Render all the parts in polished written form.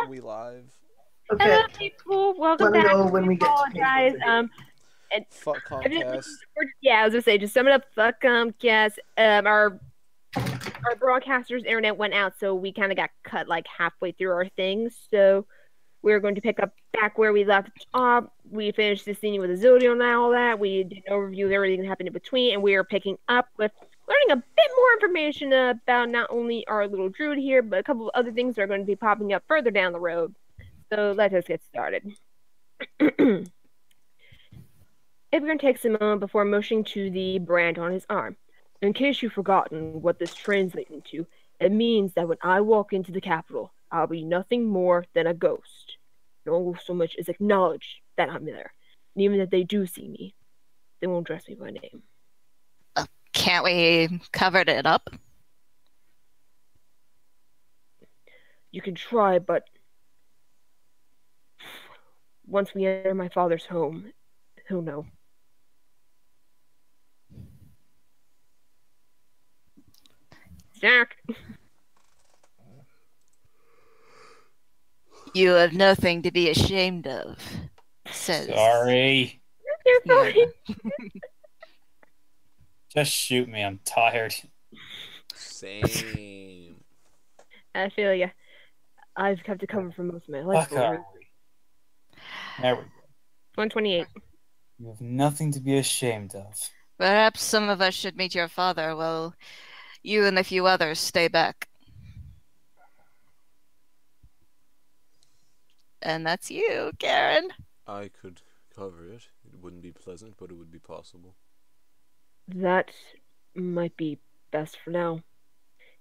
we live? Okay. Hello, people. Welcome Let me back. know when We we get to apologize. And Fuck I just, Comcast. yeah, I was gonna say, just sum it up. Fuck, yes. Our broadcaster's internet went out, so we kind of got cut like halfway through our things. So we're going to pick up back where we left off. We finished the scene with the Zodiac and all that. We did an overview of everything that happened in between, and we are picking up with learning a bit more information about not only our little druid here, but a couple of other things that are going to be popping up further down the road. So let us get started. Ibgern takes a moment before motioning to the brand on his arm. In case you've forgotten what this translates into, it means that when I walk into the capital, I'll be nothing more than a ghost. No one will so much as acknowledge that I'm there. And even if they do see me, they won't address me by name. Can't we cover it up? You can try, but once we enter my father's home, he'll know. Zach. You have nothing to be ashamed of, says. Sorry. You're fine. Just shoot me. I'm tired. Same. I feel you. I've kept it covered for most of my life. Fuck are we? There we go. 128. You have nothing to be ashamed of. Perhaps some of us should meet your father while you and a few others stay back. And that's you, Karen. I could cover it. It wouldn't be pleasant, but it would be possible. That might be best for now.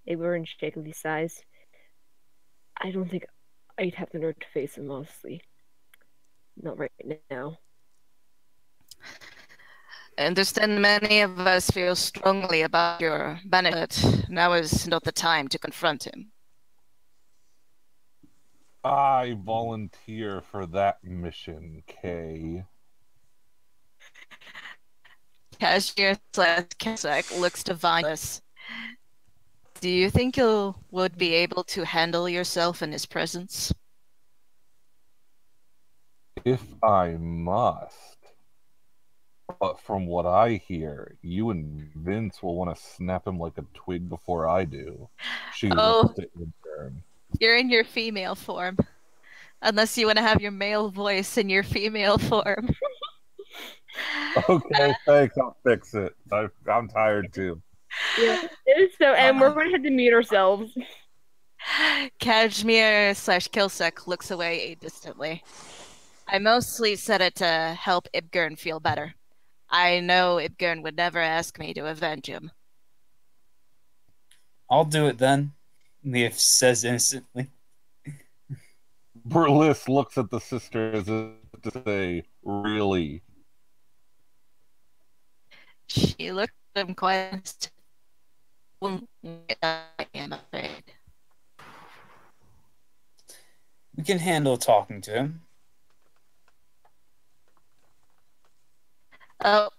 Igor shakily sighs. I don't think I'd have the nerve to face him, honestly. Not right now. I understand many of us feel strongly about your benefit. Now is not the time to confront him. I volunteer for that mission, Kay. Cashier/Kesak looks to Vinus. Do you think you would be able to handle yourself in his presence? If I must. But from what I hear, you and Vince will want to snap him like a twig before I do. She looks at Intern. You're in your female form. Unless you want to have your male voice in your female form. Okay, thanks. I'll fix it. I'm tired too. Yeah. So, and we're going to have to mute ourselves. Kashmir/Kilsek looks away distantly. I mostly said it to help Ibgern feel better. I know Ibgern would never ask me to avenge him. I'll do it then, Leaf says innocently. Berlis looks at the sister as if to say, really? She looked at him quite. I am afraid. We can handle talking to him. Oh,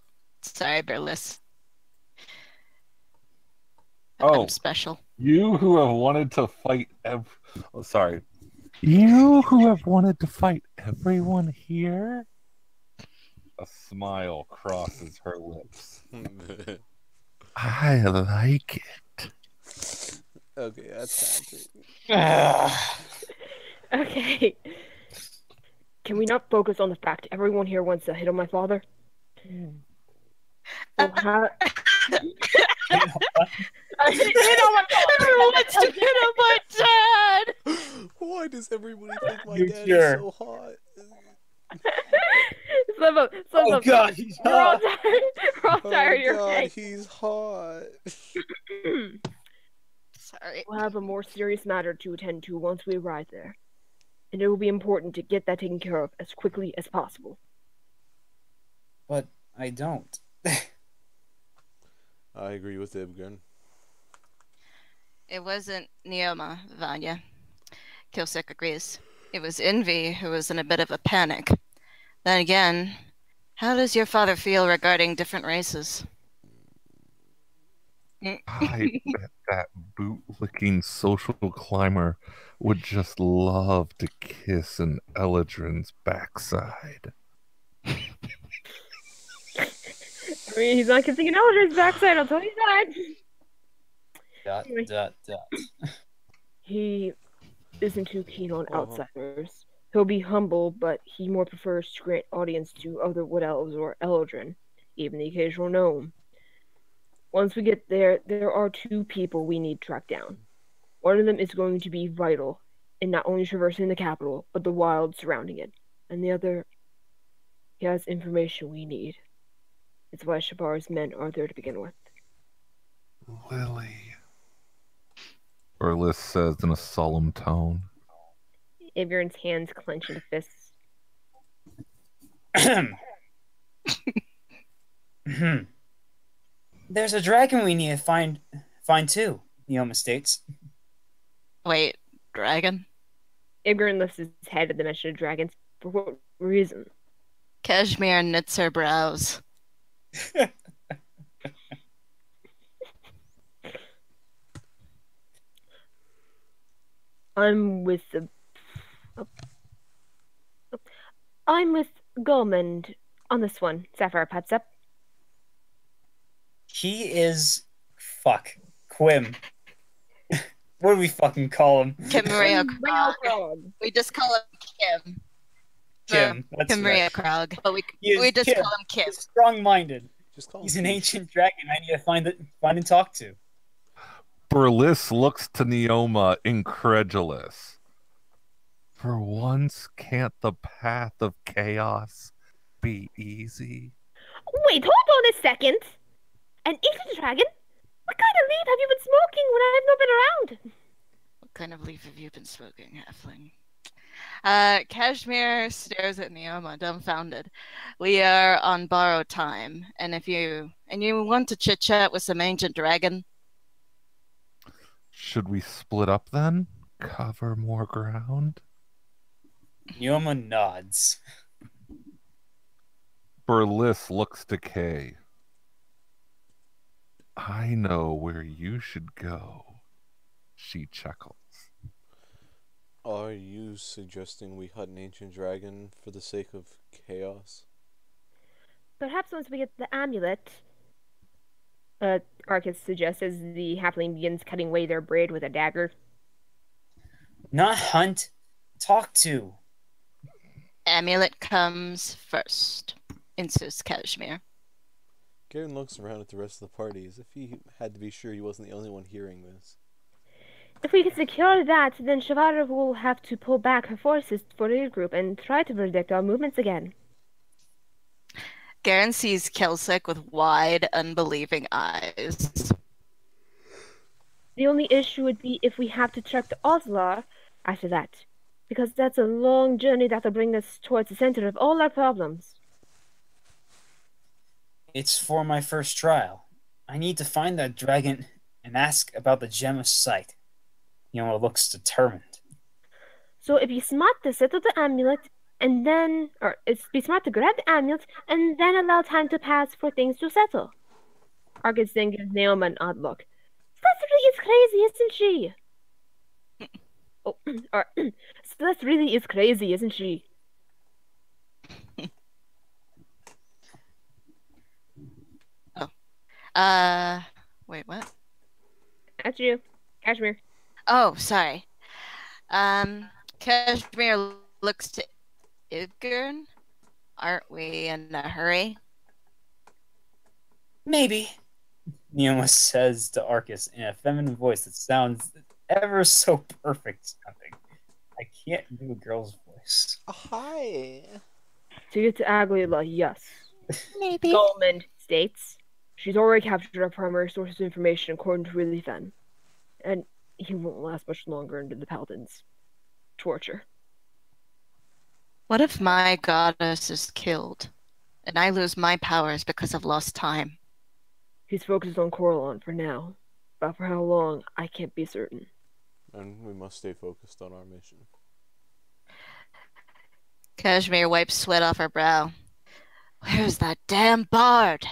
sorry, Berlis. Oh, I'm special. You who have wanted to fight sorry. You who have wanted to fight everyone here? A smile crosses her lips. I like it. Okay, that's Okay. Can we not focus on the fact everyone here wants to hit on my father? So Everyone wants to hit on my dad! Why does everybody think my dad is so hot? Oh god, he's hot! We're all tired. Oh god, he's hot. Sorry. We'll have a more serious matter to attend to once we arrive there. And it will be important to get that taken care of as quickly as possible. But I don't. I agree with Ibgern. It wasn't Neoma, Vanya. Kilsek agrees. It was Envy who was in a bit of a panic. Then again, how does your father feel regarding different races? I bet that boot-licking social climber would just love to kiss an Eladrin's backside. I mean, he's not kissing an elder's backside, I'll tell you that. Dot, Anyway. dot, dot. He isn't too keen on Uh-huh. outsiders. He'll be humble, but he more prefers to grant audience to other wood elves or Eldrin, even the occasional gnome. Once we get there, there are two people we need tracked down. One of them is going to be vital in not only traversing the capital, but the wild surrounding it. And the other, he has information we need. It's why Shabar's men are there to begin with. Lily, Burles says in a solemn tone. Ivern's hands clench into fists. There's a dragon we need to find too, Neoma states. Wait, dragon? Ivern lifts his head at the mention of dragons. For what reason? Kashmir knits her brows. I'm with Goldmund on this one. Sapphire pipes up. He is Quim. What do we fucking call him? Kim Maria Rail Krog. Krog. We just call him Kim. Kim. That's Kim Maria right. Krog. But we He is just Kim. call him Kim. He's strong-minded. Just call He's him an Peach. ancient dragon I need to find and talk to. Burles looks to Neoma, incredulous. For once, can't the path of chaos be easy? Wait, hold on a second. An ancient dragon? What kind of leaf have you been smoking when I've not been around? What kind of leaf have you been smoking, halfling? Kashmir stares at Neoma, dumbfounded. We are on borrowed time, and if you want to chit chat with some ancient dragon, Should we split up then? Cover more ground? Neoma nods. Burles looks to Kay. I know where you should go. She chuckles. Are you suggesting we hunt an ancient dragon for the sake of chaos? Perhaps once we get the amulet, Arcus suggests as the halfling begins cutting away their braid with a dagger. Not hunt, talk to. amulet comes first, insists Kashmir. Garen looks around at the rest of the party as if he had to be sure he wasn't the only one hearing this. If we can secure that, then Shavara will have to pull back her forces for the group and try to predict our movements again. Garen sees Kelsek with wide, unbelieving eyes. The only issue would be if we have to trek to Oslar after that, because that's a long journey that'll bring us towards the center of all our problems. It's for my first trial. I need to find that dragon and ask about the gem of sight. Neoma looks determined. So it'd be smart to settle the amulet and then, or it'd be smart to grab the amulet and then allow time to pass for things to settle. Argus then gives Naoma an odd look. Celeste really is crazy, isn't she? Oh, or, Celeste really is crazy, isn't she? Wait, what? That's you, Kashmir. Oh, sorry. Kashmir looks to Idgern. Aren't we in a hurry? Maybe. Neoma says to Arcus in a feminine voice that sounds ever so perfect sounding. I can't do a girl's voice. Hi. To get to Aguila, yes. Maybe. Goldman states she's already captured our primary sources of information according to Really Fen. And he won't last much longer under the Paladin's torture. What if my goddess is killed, and I lose my powers because of lost time? He's focused on Coralon for now, but for how long, I can't be certain. And we must stay focused on our mission. Kashmir wipes sweat off her brow. Where's that damn bard?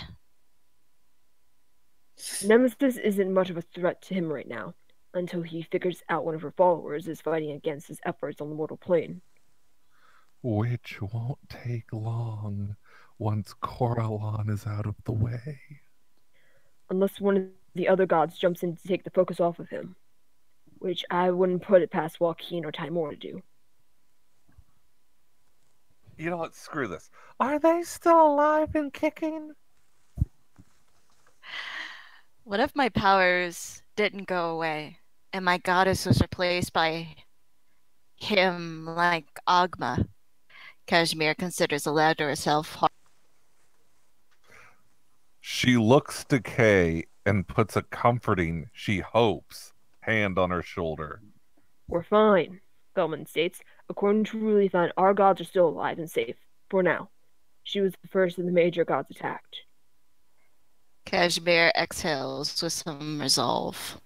Nemesis isn't much of a threat to him right now, until he figures out one of her followers is fighting against his efforts on the mortal plane. Which won't take long once Coralon is out of the way. Unless one of the other gods jumps in to take the focus off of him, which I wouldn't put it past Joaquin or Timor to do. You know what? Screw this. Are they still alive and kicking? What if my powers didn't go away and my goddess was replaced by him like Agma? Kashmir considers aloud to herself. She looks to Kay and puts a comforting, she hopes, hand on her shoulder. We're fine, Bellman states. According to Rulifan, our gods are still alive and safe, for now. She was the first of the major gods attacked. Kashmir exhales with some resolve.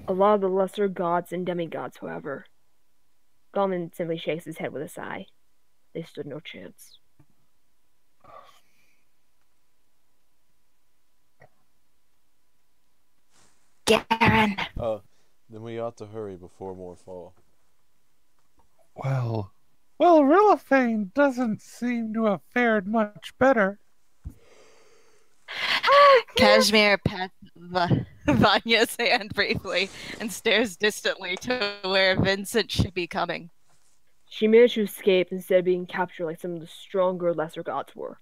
A lot of the lesser gods and demigods, however. Bellman simply shakes his head with a sigh. They stood no chance. Garen! Then we ought to hurry before more fall. Well, Rilliphane doesn't seem to have fared much better. Kashmir pats Vanya's hand briefly and stares distantly to where Vincent should be coming. She managed to escape instead of being captured like some of the stronger, lesser gods were.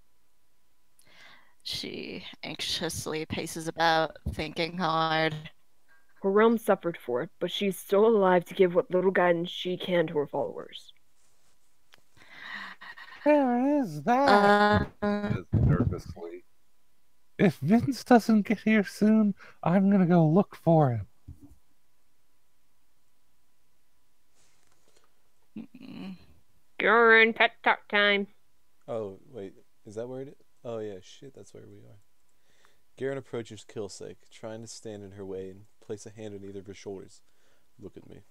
She anxiously paces about, thinking hard. Her realm suffered for it, but she's still alive to give what little guidance she can to her followers. Where is that? Says nervously. If Vince doesn't get here soon, I'm gonna go look for him. Garen, pet talk time. Oh, wait. Is that where it is? Oh, yeah, shit, that's where we are. Garen approaches Killsake, trying to stand in her way and place a hand on either of her shoulders. Look at me.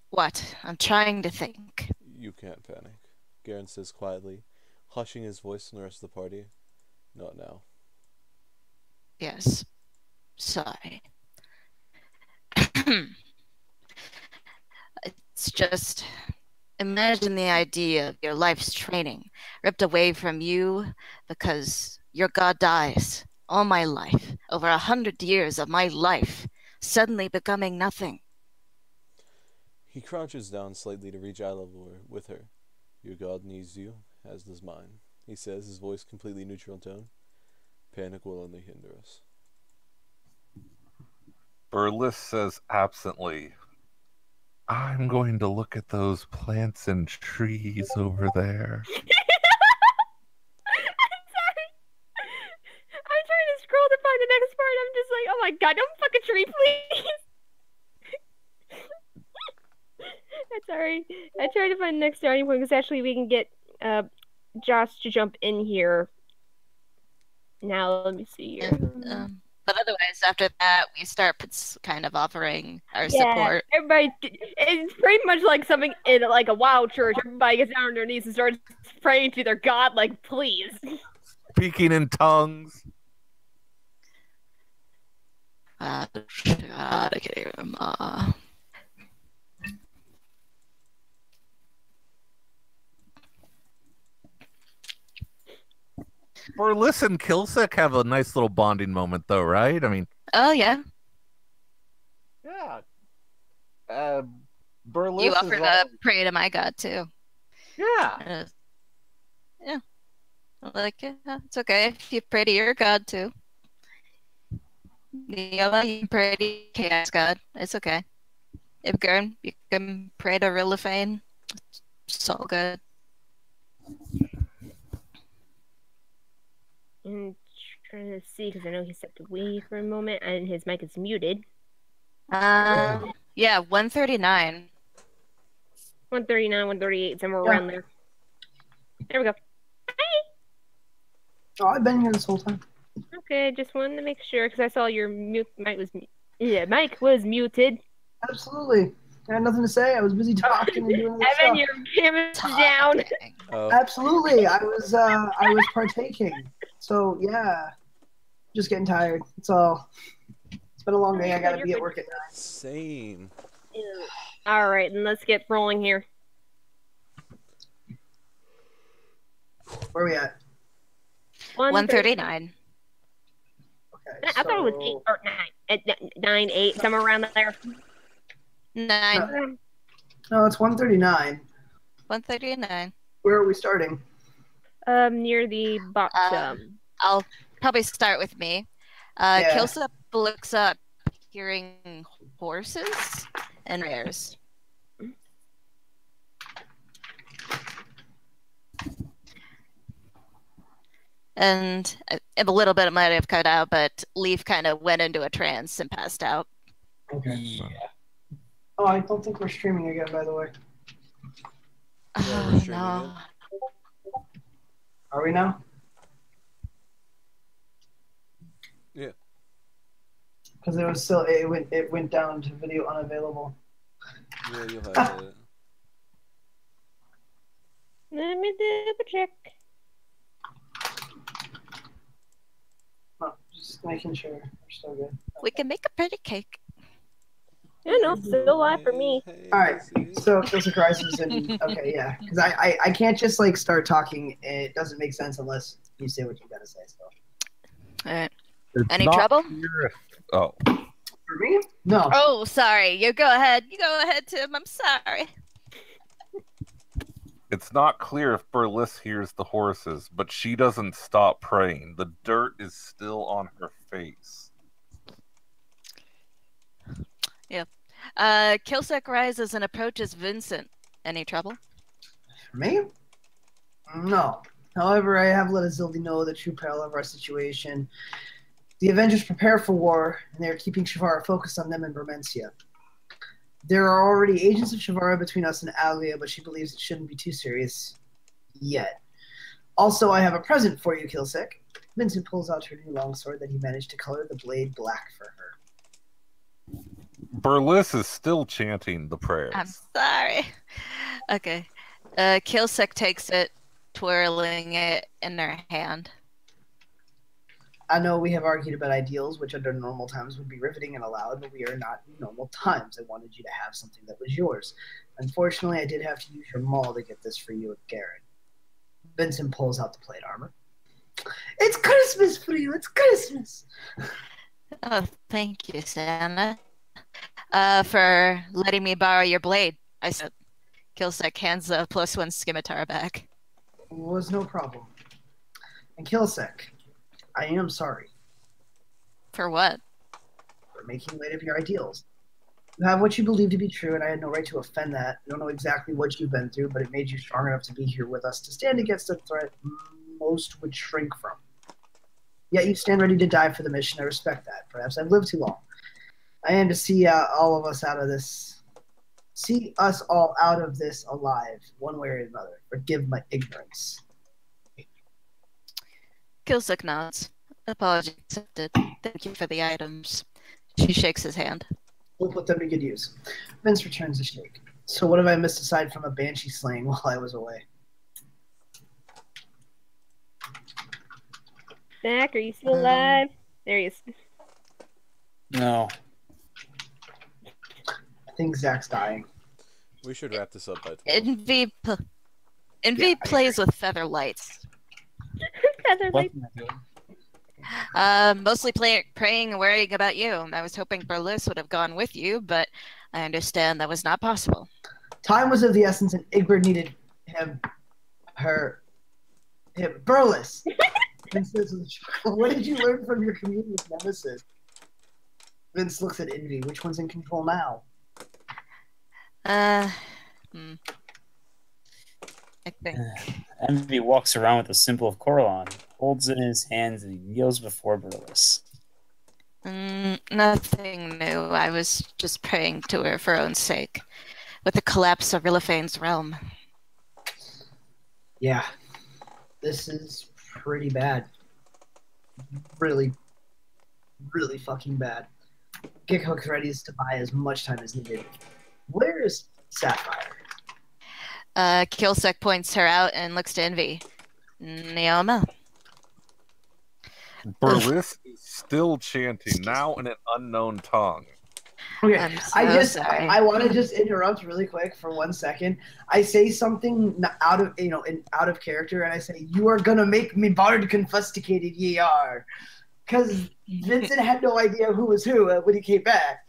What? I'm trying to think. You can't panic, Garen says quietly, hushing his voice from the rest of the party. Not now. Yes. Sorry. It's just... Imagine the idea of your life's training ripped away from you because your god dies. All my life, over 100 years of my life, suddenly becoming nothing. He crouches down slightly to reach eye level with her. Your god needs you, as does mine, he says, his voice completely neutral in tone. Panic will only hinder us. Burles says absently, I'm going to look at those plants and trees over there. I'm sorry. I'm trying to scroll to find the next part. I'm just like, oh my god, don't fucking tree, please. I'm sorry. I tried to find the next starting point because actually we can get Josh to jump in here. Now, let me see here. But otherwise, after that, we start kind of offering our support. Everybody, it's pretty much like something in like a wild church. Everybody gets down on their knees and starts praying to their god, like, please. Speaking in tongues. Burles and Killsake have a nice little bonding moment, though, right? I mean, Oh, yeah. yeah. Burles You offer to pray to my god, too. Yeah. Yeah. Like, yeah, it's okay if you pray to your god, too. You can pray to Chaos God. It's okay. If Gurn, you can pray to Rilliphane. It's all good. I'm trying to see because I know he stepped away for a moment and his mic is muted. Yeah, 139. 139, 138, somewhere around there. There we go. Oh, I've been here this whole time. Okay, just wanted to make sure because I saw your mic was muted. Absolutely. I had nothing to say. I was busy talking and doing other Evan, stuff. your camera's down. Oh, Absolutely. I was partaking. So yeah. Just getting tired. It's all. It's been a long day. I gotta You're be at good. work at 9. Same. All right, then let's get rolling here. Where are we at? 139. Okay. I thought it was 8 or 9. 9, 8, somewhere around there. 9. No, it's 139. 139. Where are we starting? Near the bottom. I'll probably start with me. Yeah. Kilsup looks up, hearing horses and mares. And a little bit might have cut out, but Leaf kind of went into a trance and passed out. Okay. Yeah. Oh, I don't think we're streaming again, by the way. Yeah, we're Oh, streaming no. Are we now? Yeah. Because it was still it went down to video unavailable. Yeah, you'll have that. Let me double check. Oh, just making sure we're still good. We can make a pretty cake. No, no, still live for me. All right. So Kilsick rises and okay, yeah, because I can't just like start talking. It doesn't make sense unless you say what you gotta say. So All right. It's Any not trouble? clear if- Oh, for me, no. Oh, sorry. You go ahead. You go ahead, Tim. I'm sorry. it's not clear if Burles hears the horses, but she doesn't stop praying. The dirt is still on her face. Kilsek rises and approaches Vincent. Any trouble? For me, no. However, I have let Azildi know the true peril of our situation. The Avengers prepare for war, and they are keeping Shavara focused on them in Bermencia. There are already agents of Shavara between us and Alia, but she believes it shouldn't be too serious yet. Also, I have a present for you, Kilsek. Vincent pulls out her new longsword that he managed to color the blade black for her. Burles is still chanting the prayers. I'm sorry. Okay. Kilsek takes it, twirling it in her hand. I know we have argued about ideals, which under normal times would be riveting and allowed, but we are not in normal times. I wanted you to have something that was yours. Unfortunately, I did have to use your maul to get this for you at Garrett. Vincent pulls out the plate armor. It's Christmas for you! It's Christmas! Oh, thank you, Santa. For letting me borrow your blade. I said. Kilsek hands the +1 scimitar back. Was no problem. And Kilsek, I am sorry For what? for making light of your ideals. You have what you believe to be true, and I had no right to offend that. I don't know exactly what you've been through, but it made you strong enough to be here with us to stand against a threat most would shrink from. Yet you stand ready to die for the mission. I respect that. Perhaps I've lived too long. I am to see all of us out of this. See us all out of this alive, one way or another. Forgive my ignorance. Kilsek nods. Apology accepted. Thank you for the items. She shakes his hand. We'll put them to good use. Vince returns the shake. So what have I missed aside from a banshee slaying while I was away? Zach, are you still alive? There he is. No. I think Zach's dying. We should wrap this up by 12. Envy plays with feather lights. Feather What light. am I doing? Mostly praying and worrying about you. I was hoping Burles would have gone with you, but I understand that was not possible. Time was of the essence, and Egbert needed him. Burles. Vince says with a chuckle, what did you learn from your communion with Nemesis? Vince looks at Envy. Which one's in control now? I think. Envy walks around with the symbol of Corlon, holds it in his hands, and he kneels before Burles. Nothing new. I was just praying to her for her own sake. With the collapse of Riliphane's realm. Yeah. This is pretty bad. Really, really fucking bad. Gighook's ready to buy as much time as needed. Where is Sapphire? Kilsek points her out and looks to Envy. Neoma. Burles is still chanting, now in an unknown tongue. Okay, I'm so sorry. I want to just interrupt really quick for 1 second. I say something out of character, and I say, "You are gonna make me bard confuscated, ye are," because Vincent had no idea who was who when he came back.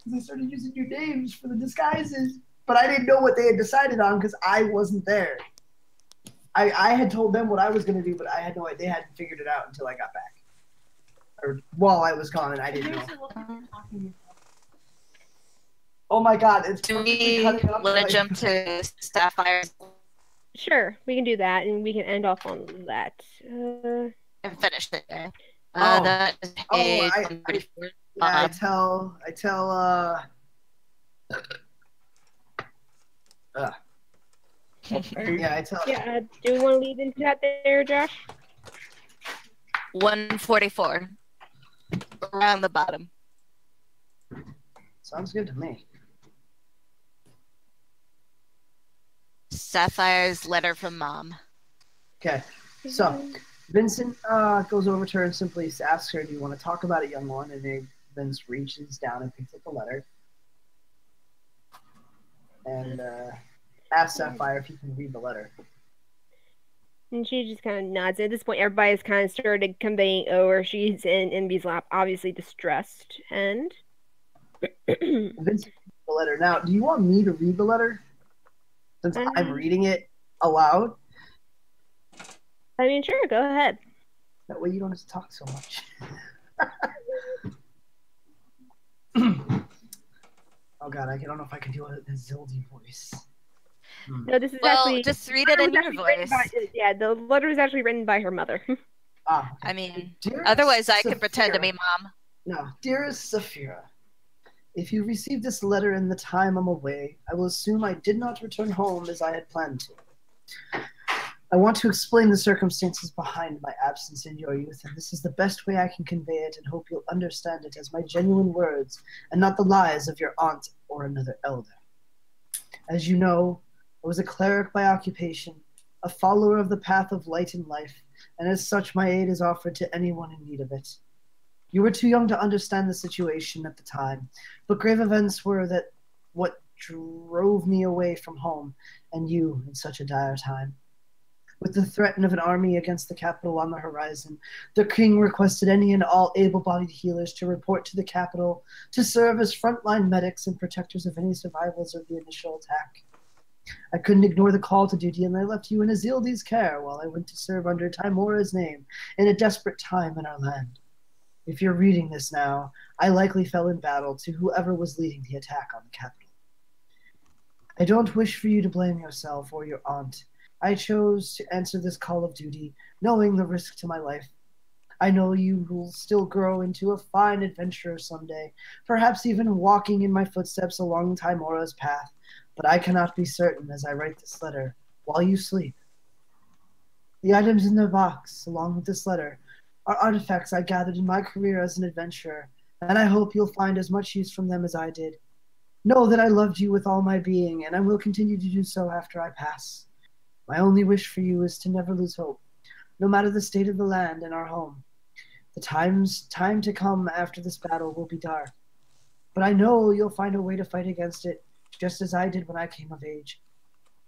They started using new names for the disguises, but I didn't know what they had decided on because I wasn't there. I had told them what I was gonna do, but I had no idea. They hadn't figured it out until I got back. Or while I was gone, and I didn't know. Oh my god, it's Do we cutting up. want to jump to Sapphire Sure, we can do that, and we can end off on that. and finish it there? Oh. That is page 134. Yeah, I tell yeah, I tell Yeah, do we want to lead into that there, Josh? 144. Around the bottom. sounds good to me. Sapphire's letter from mom. Okay. So Vincent goes over to her and simply asks her, "Do you want to talk about it, young one?" And Vince reaches down and picks up the letter and asks Sapphire if he can read the letter. And she just kind of nods. At this point, everybody's kind of started conveying over. She's in Envy's lap, obviously distressed. And Vincent reads the letter. Now, do you want me to read the letter? Since I'm reading it aloud? I mean, sure, go ahead. That way you don't have to talk so much. Oh god, I don't know if I can do a Zildy voice. No, this is Well, actually just read it in your voice. Yeah, the letter is actually written by her mother. Okay. I mean, Dearest otherwise I can pretend to Saphira. be mom. No, dearest Saphira, if you receive this letter in the time I'm away, I will assume I did not return home as I had planned to. I want to explain the circumstances behind my absence in your youth, and this is the best way I can convey it, and hope you'll understand it as my genuine words, and not the lies of your aunt or another elder. As you know, I was a cleric by occupation, a follower of the path of light and life, and as such my aid is offered to anyone in need of it. You were too young to understand the situation at the time, but grave events were that what drove me away from home, and you in such a dire time. With the threat of an army against the capital on the horizon, the king requested any and all able-bodied healers to report to the capital to serve as frontline medics and protectors of any survivors of the initial attack. I couldn't ignore the call to duty, and I left you in Azildi's care while I went to serve under Timora's name in a desperate time in our land. If you're reading this now, I likely fell in battle to whoever was leading the attack on the capital. I don't wish for you to blame yourself or your aunt. I chose to answer this call of duty, knowing the risk to my life. I know you will still grow into a fine adventurer someday, perhaps even walking in my footsteps along Timora's path, but I cannot be certain as I write this letter while you sleep. The items in the box, along with this letter, are artifacts I gathered in my career as an adventurer, and I hope you'll find as much use from them as I did. Know that I loved you with all my being, and I will continue to do so after I pass. My only wish for you is to never lose hope, no matter the state of the land and our home. The time to come after this battle will be dark, but I know you'll find a way to fight against it, just as I did when I came of age.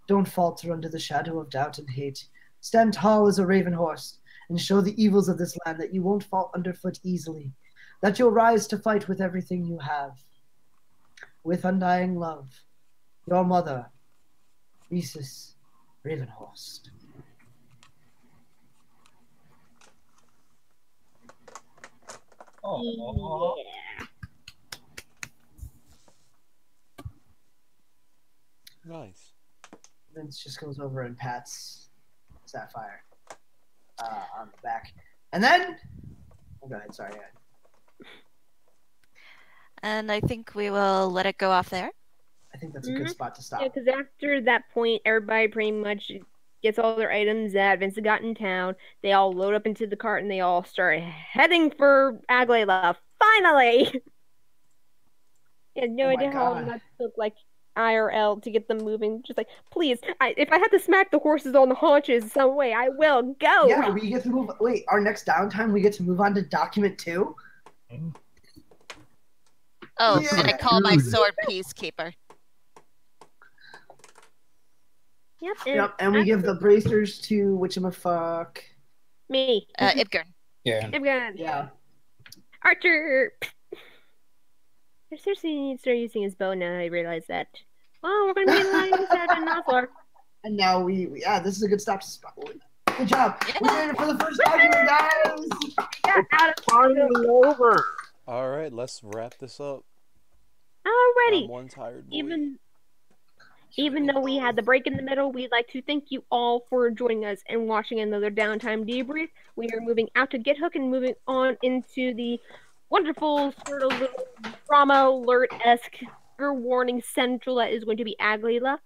Don't falter under the shadow of doubt and hate. Stand tall as a raven horse, and show the evils of this land that you won't fall underfoot easily, that you'll rise to fight with everything you have. With undying love, your mother, Rhesus Ravenhorst. Oh, Nice. Vince just goes over and pats Sapphire on the back. And then... Oh, go ahead, sorry. And I think we will let it go off there. I think that's a good spot to stop. Yeah, because after that point, everybody pretty much gets all their items that Vince got in town. They all load up into the cart and they all start heading for Aglaela. Finally! I had no Oh my idea how God. long that took. Like IRL to get them moving. Just like, please, if I have to smack the horses on the haunches some way, I will. Go! Yeah, we get to move. Wait, our next downtime, we get to move on to document 2? Oh, Yeah, and I call my dude. sword Peacekeeper. Yep, and we give the bracers to whatchamacallit. me. Ibgern. Yeah. I'm gonna. Yeah. Archer! I seriously need to start using his bow now. I realize that. Well, we're going to be in line inside an Oslar. And now yeah, this is a good stop. Good job. We did it for the first document, guys. Got out of Finally over. All right, let's wrap this up. Alrighty. I'm one tired boy. Even though we had the break in the middle, we'd like to thank you all for joining us and watching another Downtime debrief. We are moving out to Get Hook and moving on into the wonderful sort of little drama alert-esque warning central that is going to be Aglila.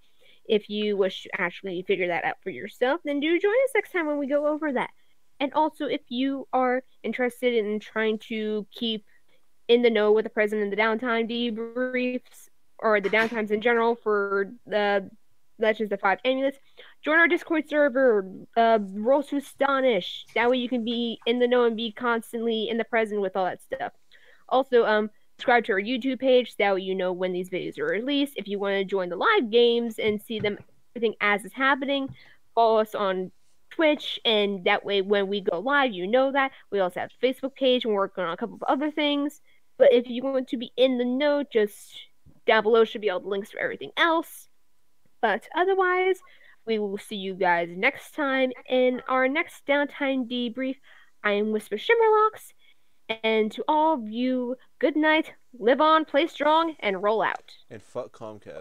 If you wish to actually figure that out for yourself, then do join us next time when we go over that. And also, if you are interested in trying to keep in the know with the president of the Downtime debriefs, or the downtimes in general for the Legends of 5 Amulets, join our Discord server, Rolls to Astonish. That way you can be in the know and be constantly in the present with all that stuff. Also, subscribe to our YouTube page, that way you know when these videos are released. If you want to join the live games and see them everything as it's happening, follow us on Twitch, and that way when we go live, you know that. We also have a Facebook page and we're working on a couple of other things. But if you want to be in the know, just down below should be all the links for everything else. But otherwise, we will see you guys next time in our next Downtime debrief. I am Whisper Shimmerlocks, and to all of you, good night, live on, play strong, and roll out. And fuck Comcast.